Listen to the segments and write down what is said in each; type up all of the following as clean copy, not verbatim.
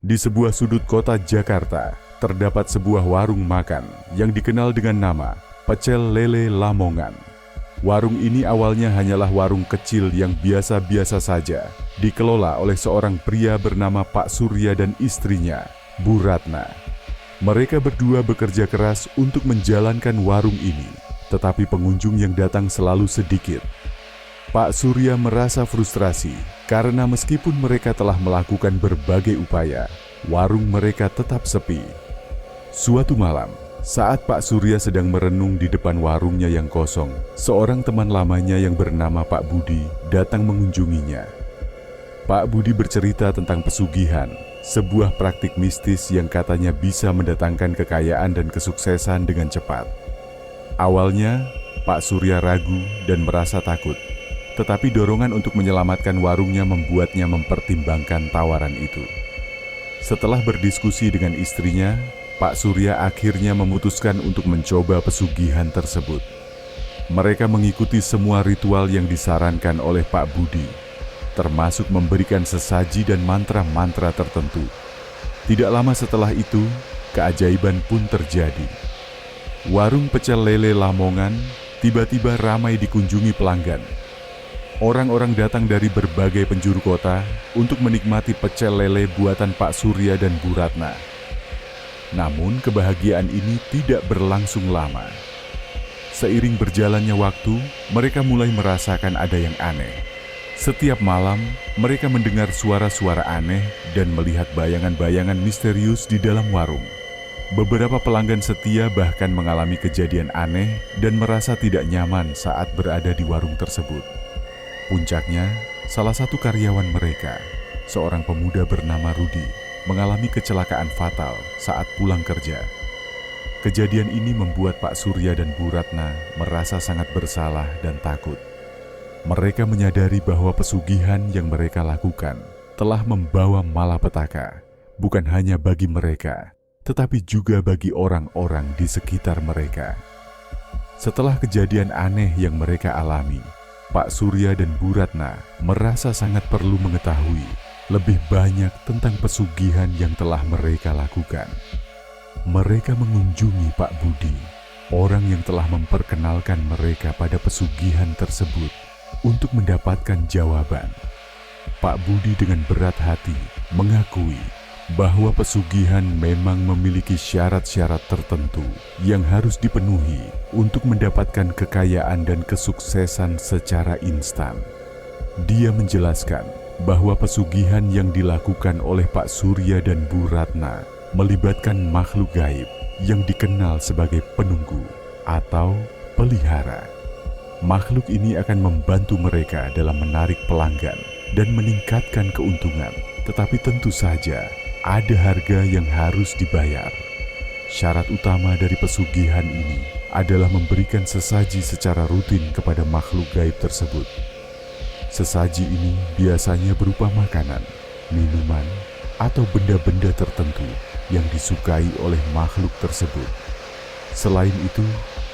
Di sebuah sudut kota Jakarta, terdapat sebuah warung makan yang dikenal dengan nama Pecel Lele Lamongan. Warung ini awalnya hanyalah warung kecil yang biasa-biasa saja, dikelola oleh seorang pria bernama Pak Surya dan istrinya, Bu Ratna. Mereka berdua bekerja keras untuk menjalankan warung ini, tetapi pengunjung yang datang selalu sedikit. Pak Surya merasa frustrasi karena meskipun mereka telah melakukan berbagai upaya, warung mereka tetap sepi. Suatu malam, saat Pak Surya sedang merenung di depan warungnya yang kosong, seorang teman lamanya yang bernama Pak Budi datang mengunjunginya. Pak Budi bercerita tentang pesugihan, sebuah praktik mistis yang katanya bisa mendatangkan kekayaan dan kesuksesan dengan cepat. Awalnya, Pak Surya ragu dan merasa takut. Tetapi dorongan untuk menyelamatkan warungnya membuatnya mempertimbangkan tawaran itu. Setelah berdiskusi dengan istrinya, Pak Surya akhirnya memutuskan untuk mencoba pesugihan tersebut. Mereka mengikuti semua ritual yang disarankan oleh Pak Budi, termasuk memberikan sesaji dan mantra-mantra tertentu. Tidak lama setelah itu, keajaiban pun terjadi. Warung Pecel Lele Lamongan tiba-tiba ramai dikunjungi pelanggan. Orang-orang datang dari berbagai penjuru kota untuk menikmati pecel lele buatan Pak Surya dan Bu Ratna. Namun kebahagiaan ini tidak berlangsung lama. Seiring berjalannya waktu, mereka mulai merasakan ada yang aneh. Setiap malam, mereka mendengar suara-suara aneh dan melihat bayangan-bayangan misterius di dalam warung. Beberapa pelanggan setia bahkan mengalami kejadian aneh dan merasa tidak nyaman saat berada di warung tersebut. Puncaknya, salah satu karyawan mereka, seorang pemuda bernama Rudi, mengalami kecelakaan fatal saat pulang kerja. Kejadian ini membuat Pak Surya dan Bu Ratna merasa sangat bersalah dan takut. Mereka menyadari bahwa pesugihan yang mereka lakukan telah membawa malapetaka, bukan hanya bagi mereka, tetapi juga bagi orang-orang di sekitar mereka. Setelah kejadian aneh yang mereka alami, Pak Surya dan Bu Ratna merasa sangat perlu mengetahui lebih banyak tentang pesugihan yang telah mereka lakukan. Mereka mengunjungi Pak Budi, orang yang telah memperkenalkan mereka pada pesugihan tersebut, untuk mendapatkan jawaban. Pak Budi dengan berat hati mengakui bahwa pesugihan memang memiliki syarat-syarat tertentu yang harus dipenuhi untuk mendapatkan kekayaan dan kesuksesan secara instan. Dia menjelaskan bahwa pesugihan yang dilakukan oleh Pak Surya dan Bu Ratna melibatkan makhluk gaib yang dikenal sebagai penunggu atau pelihara. Makhluk ini akan membantu mereka dalam menarik pelanggan dan meningkatkan keuntungan, tetapi tentu saja ada harga yang harus dibayar. Syarat utama dari pesugihan ini adalah memberikan sesaji secara rutin kepada makhluk gaib tersebut. Sesaji ini biasanya berupa makanan, minuman, atau benda-benda tertentu yang disukai oleh makhluk tersebut. Selain itu,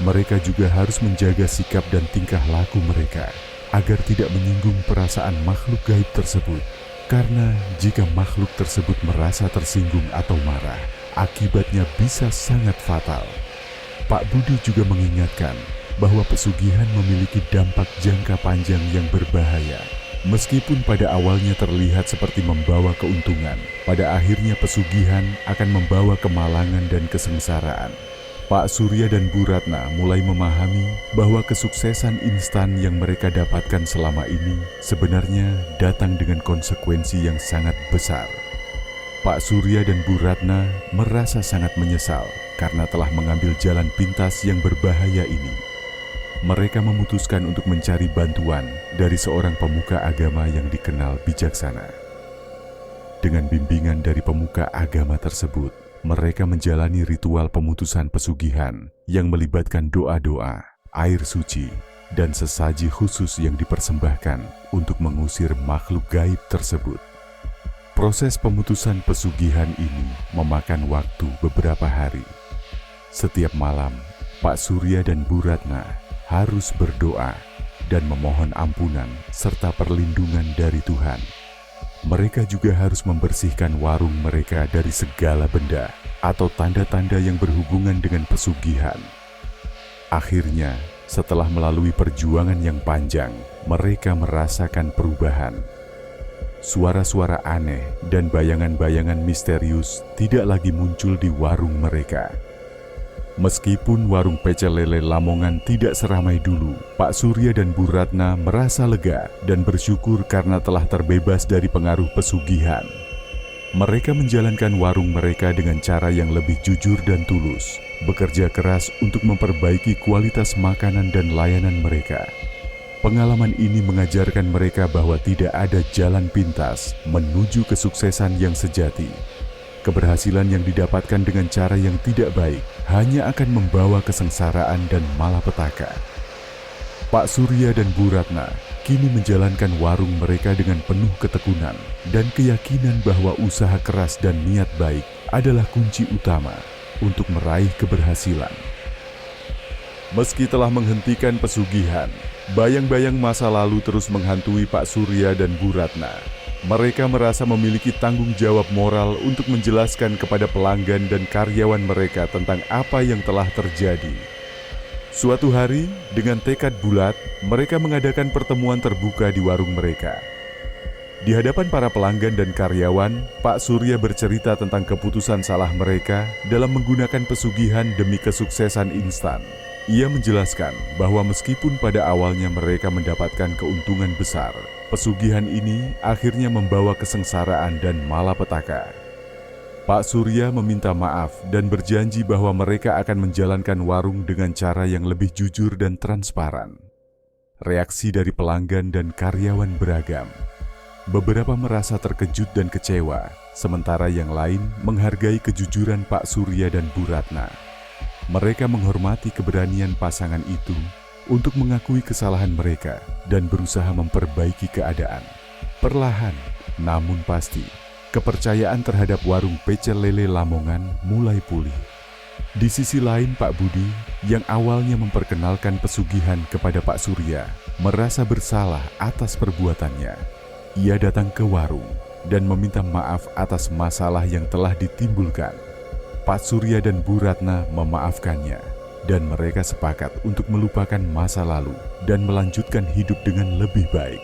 mereka juga harus menjaga sikap dan tingkah laku mereka agar tidak menyinggung perasaan makhluk gaib tersebut. Karena jika makhluk tersebut merasa tersinggung atau marah, akibatnya bisa sangat fatal. Pak Budi juga mengingatkan bahwa pesugihan memiliki dampak jangka panjang yang berbahaya. Meskipun pada awalnya terlihat seperti membawa keuntungan, pada akhirnya pesugihan akan membawa kemalangan dan kesengsaraan. Pak Surya dan Bu Ratna mulai memahami bahwa kesuksesan instan yang mereka dapatkan selama ini sebenarnya datang dengan konsekuensi yang sangat besar. Pak Surya dan Bu Ratna merasa sangat menyesal karena telah mengambil jalan pintas yang berbahaya ini. Mereka memutuskan untuk mencari bantuan dari seorang pemuka agama yang dikenal bijaksana. Dengan bimbingan dari pemuka agama tersebut, mereka menjalani ritual pemutusan pesugihan yang melibatkan doa-doa, air suci, dan sesaji khusus yang dipersembahkan untuk mengusir makhluk gaib tersebut. Proses pemutusan pesugihan ini memakan waktu beberapa hari. Setiap malam, Pak Surya dan Bu Ratna harus berdoa dan memohon ampunan serta perlindungan dari Tuhan. mereka juga harus membersihkan warung mereka dari segala benda atau tanda-tanda yang berhubungan dengan pesugihan. Akhirnya, setelah melalui perjuangan yang panjang, mereka merasakan perubahan. Suara-suara aneh dan bayangan-bayangan misterius tidak lagi muncul di warung mereka. Meskipun warung pecel lele Lamongan tidak seramai dulu, Pak Surya dan Bu Ratna merasa lega dan bersyukur karena telah terbebas dari pengaruh pesugihan. Mereka menjalankan warung mereka dengan cara yang lebih jujur dan tulus, bekerja keras untuk memperbaiki kualitas makanan dan layanan mereka. Pengalaman ini mengajarkan mereka bahwa tidak ada jalan pintas menuju kesuksesan yang sejati. Keberhasilan yang didapatkan dengan cara yang tidak baik hanya akan membawa kesengsaraan dan malapetaka. Pak Surya dan Bu Ratna kini menjalankan warung mereka dengan penuh ketekunan dan keyakinan bahwa usaha keras dan niat baik adalah kunci utama untuk meraih keberhasilan. Meski telah menghentikan pesugihan, bayang-bayang masa lalu terus menghantui Pak Surya dan Bu Ratna. Mereka merasa memiliki tanggung jawab moral untuk menjelaskan kepada pelanggan dan karyawan mereka tentang apa yang telah terjadi. Suatu hari, dengan tekad bulat, mereka mengadakan pertemuan terbuka di warung mereka. Di hadapan para pelanggan dan karyawan, Pak Surya bercerita tentang keputusan salah mereka dalam menggunakan pesugihan demi kesuksesan instan. Ia menjelaskan bahwa meskipun pada awalnya mereka mendapatkan keuntungan besar, pesugihan ini akhirnya membawa kesengsaraan dan malapetaka. Pak Surya meminta maaf dan berjanji bahwa mereka akan menjalankan warung dengan cara yang lebih jujur dan transparan. Reaksi dari pelanggan dan karyawan beragam. Beberapa merasa terkejut dan kecewa, sementara yang lain menghargai kejujuran Pak Surya dan Bu Ratna. Mereka menghormati keberanian pasangan itu untuk mengakui kesalahan mereka dan berusaha memperbaiki keadaan. Perlahan, namun pasti, kepercayaan terhadap warung pecel lele Lamongan mulai pulih. Di sisi lain, Pak Budi, yang awalnya memperkenalkan pesugihan kepada Pak Surya, merasa bersalah atas perbuatannya. Ia datang ke warung dan meminta maaf atas masalah yang telah ditimbulkan. Pak Surya dan Bu Ratna memaafkannya, dan mereka sepakat untuk melupakan masa lalu dan melanjutkan hidup dengan lebih baik.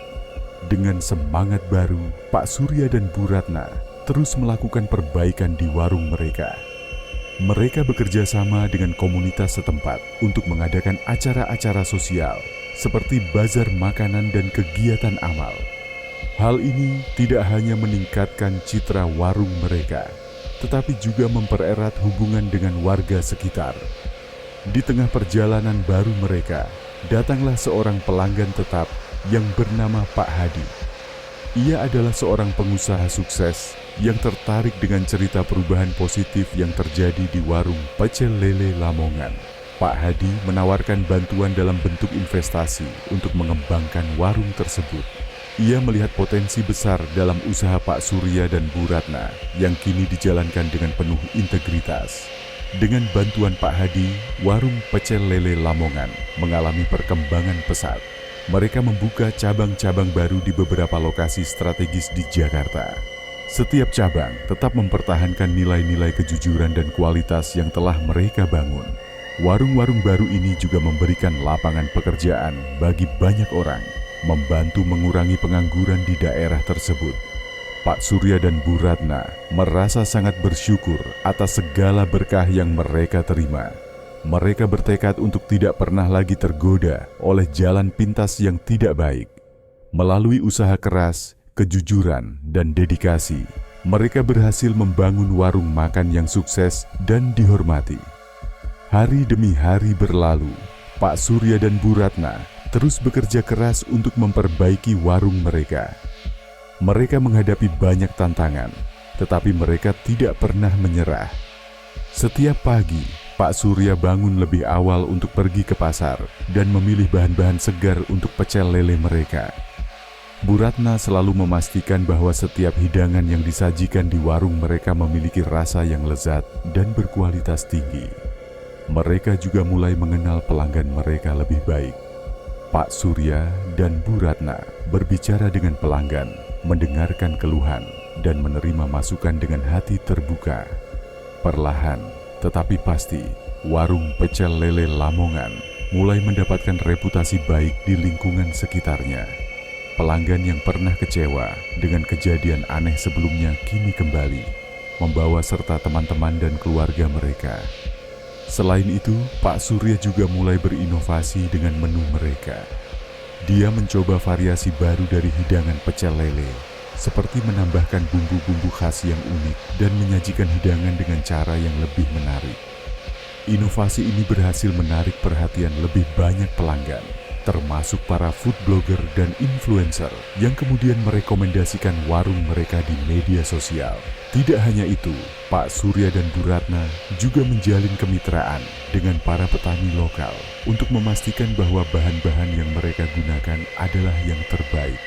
Dengan semangat baru, Pak Surya dan Bu Ratna terus melakukan perbaikan di warung mereka. Mereka bekerja sama dengan komunitas setempat untuk mengadakan acara-acara sosial seperti bazar makanan dan kegiatan amal. Hal ini tidak hanya meningkatkan citra warung mereka, tetapi juga mempererat hubungan dengan warga sekitar. Di tengah perjalanan baru mereka, datanglah seorang pelanggan tetap yang bernama Pak Hadi. Ia adalah seorang pengusaha sukses yang tertarik dengan cerita perubahan positif yang terjadi di warung pecel lele Lamongan. Pak Hadi menawarkan bantuan dalam bentuk investasi untuk mengembangkan warung tersebut. Ia melihat potensi besar dalam usaha Pak Surya dan Bu Ratna yang kini dijalankan dengan penuh integritas. Dengan bantuan Pak Hadi, warung pecel lele Lamongan mengalami perkembangan pesat. Mereka membuka cabang-cabang baru di beberapa lokasi strategis di Jakarta. Setiap cabang tetap mempertahankan nilai-nilai kejujuran dan kualitas yang telah mereka bangun. Warung-warung baru ini juga memberikan lapangan pekerjaan bagi banyak orang, membantu mengurangi pengangguran di daerah tersebut. Pak Surya dan Bu Ratna merasa sangat bersyukur atas segala berkah yang mereka terima. Mereka bertekad untuk tidak pernah lagi tergoda oleh jalan pintas yang tidak baik. Melalui usaha keras, kejujuran, dan dedikasi, mereka berhasil membangun warung makan yang sukses dan dihormati. Hari demi hari berlalu, Pak Surya dan Bu Ratna terus bekerja keras untuk memperbaiki warung mereka. Mereka menghadapi banyak tantangan, tetapi mereka tidak pernah menyerah. Setiap pagi, Pak Surya bangun lebih awal untuk pergi ke pasar dan memilih bahan-bahan segar untuk pecel lele mereka. Bu Ratna selalu memastikan bahwa setiap hidangan yang disajikan di warung mereka memiliki rasa yang lezat dan berkualitas tinggi. Mereka juga mulai mengenal pelanggan mereka lebih baik. Pak Surya dan Bu Ratna berbicara dengan pelanggan mendengarkan keluhan, dan menerima masukan dengan hati terbuka. Perlahan, tetapi pasti, warung pecel lele Lamongan mulai mendapatkan reputasi baik di lingkungan sekitarnya. Pelanggan yang pernah kecewa dengan kejadian aneh sebelumnya kini kembali, membawa serta teman-teman dan keluarga mereka. Selain itu, Pak Surya juga mulai berinovasi dengan menu mereka. Dia mencoba variasi baru dari hidangan pecel lele, seperti menambahkan bumbu-bumbu khas yang unik dan menyajikan hidangan dengan cara yang lebih menarik. Inovasi ini berhasil menarik perhatian lebih banyak pelanggan, termasuk para food blogger dan influencer yang kemudian merekomendasikan warung mereka di media sosial. Tidak hanya itu, Pak Surya dan Bu Ratna juga menjalin kemitraan dengan para petani lokal untuk memastikan bahwa bahan-bahan yang mereka gunakan adalah yang terbaik.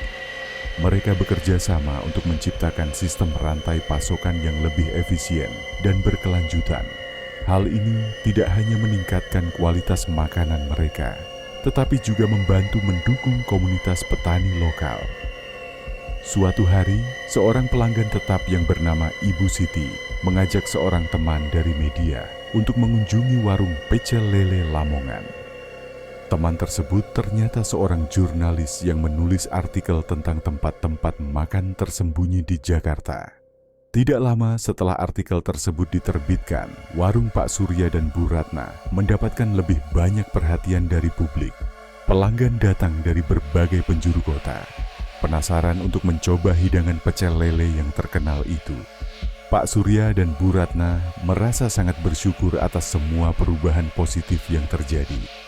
Mereka bekerja sama untuk menciptakan sistem rantai pasokan yang lebih efisien dan berkelanjutan. Hal ini tidak hanya meningkatkan kualitas makanan mereka, tetapi juga membantu mendukung komunitas petani lokal. Suatu hari, seorang pelanggan tetap yang bernama Ibu Siti mengajak seorang teman dari media untuk mengunjungi warung pecel lele Lamongan. Teman tersebut ternyata seorang jurnalis yang menulis artikel tentang tempat-tempat makan tersembunyi di Jakarta. Tidak lama setelah artikel tersebut diterbitkan, warung Pak Surya dan Bu Ratna mendapatkan lebih banyak perhatian dari publik. Pelanggan datang dari berbagai penjuru kota, penasaran untuk mencoba hidangan pecel lele yang terkenal itu. Pak Surya dan Bu Ratna merasa sangat bersyukur atas semua perubahan positif yang terjadi.